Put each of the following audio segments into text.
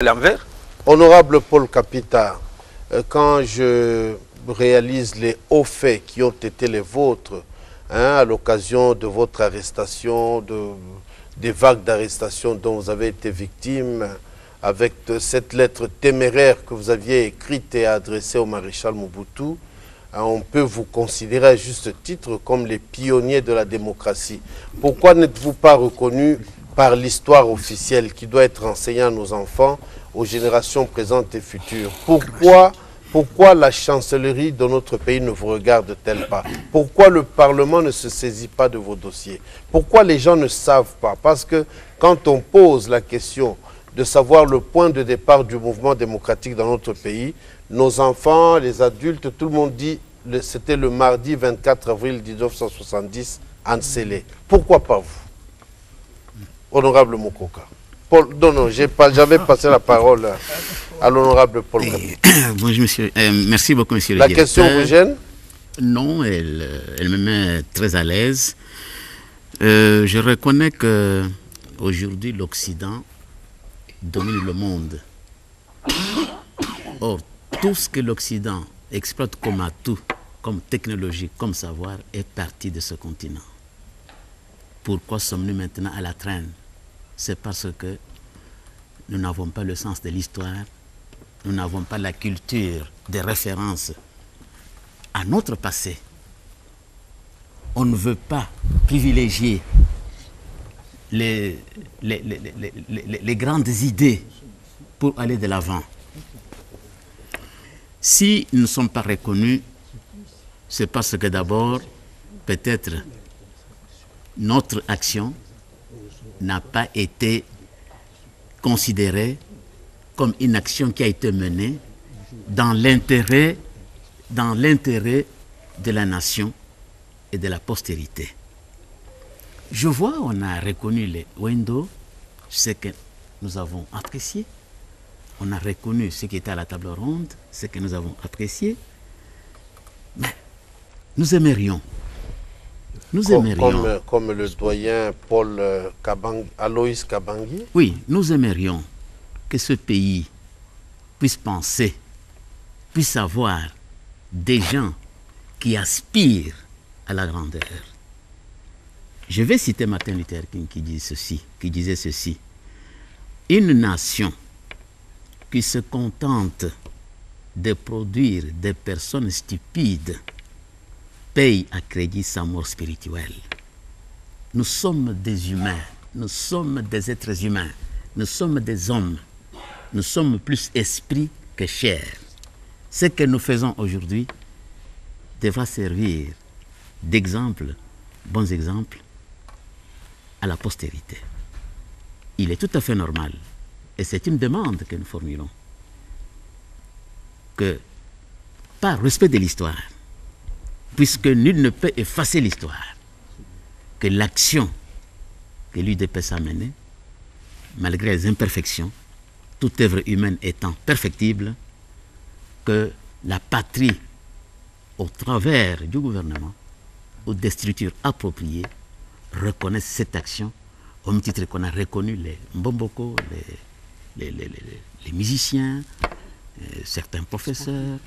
l'envers. Honorable Paul Kapita, quand je réalise les hauts faits qui ont été les vôtres, à l'occasion de votre arrestation, des vagues d'arrestation dont vous avez été victime, avec cette lettre téméraire que vous aviez écrite et adressée au maréchal Mobutu, on peut vous considérer à juste titre comme les pionniers de la démocratie. Pourquoi n'êtes-vous pas reconnu par l'histoire officielle qui doit être enseignée à nos enfants, aux générations présentes et futures? Pourquoi la chancellerie de notre pays ne vous regarde-t-elle pas? Pourquoi le Parlement ne se saisit pas de vos dossiers? Pourquoi les gens ne savent pas? Parce que quand on pose la question de savoir le point de départ du mouvement démocratique dans notre pays, nos enfants, les adultes, tout le monde dit que c'était le mardi 24 avril 1970 à Nsélé. Pourquoi pas vous? Honorable Mokoka. Paul, non, j'avais passé la parole à l'honorable Paul Kapita. Bonjour, monsieur. Merci beaucoup, monsieur le La directeur. question vous gêne? Non, elle me met très à l'aise. Je reconnais qu'aujourd'hui, l'Occident domine le monde. Or, tout ce que l'Occident exploite comme atout, comme technologie, comme savoir, est parti de ce continent. Pourquoi sommes-nous maintenant à la traîne? C'est parce que nous n'avons pas le sens de l'histoire, nous n'avons pas la culture des références à notre passé. On ne veut pas privilégier les grandes idées pour aller de l'avant. Si nous ne sommes pas reconnus, c'est parce que d'abord, peut-être, notre action n'a pas été considérée comme une action qui a été menée dans l'intérêt de la nation et de la postérité. Je vois, on a reconnu les Wendo, ce que nous avons apprécié. On a reconnu ce qui était à la table ronde, ce que nous avons apprécié. Mais nous aimerions. Comme le doyen Paul Aloïs Kabangui. Oui, nous aimerions que ce pays puisse penser, puisse avoir des gens qui aspirent à la grandeur. Je vais citer Martin Luther King qui disait ceci. Une nation qui se contente de produire des personnes stupides paye à crédit sa mort spirituelle. Nous sommes des humains, nous sommes des êtres humains, nous sommes des hommes, nous sommes plus esprit que chair. Ce que nous faisons aujourd'hui devra servir d'exemple, bons exemples, à la postérité. Il est tout à fait normal, et c'est une demande que nous formulons, que par respect de l'histoire, puisque nul ne peut effacer l'histoire, que l'action que l'UDPS a menée, malgré les imperfections, toute œuvre humaine étant perfectible, que la patrie, au travers du gouvernement, ou des structures appropriées, reconnaissent cette action, au même titre qu'on a reconnu les Mbomboko, les musiciens, certains professeurs,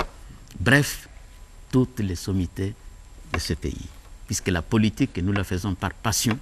bref, toutes les sommités de ce pays. Puisque la politique, nous la faisons par passion,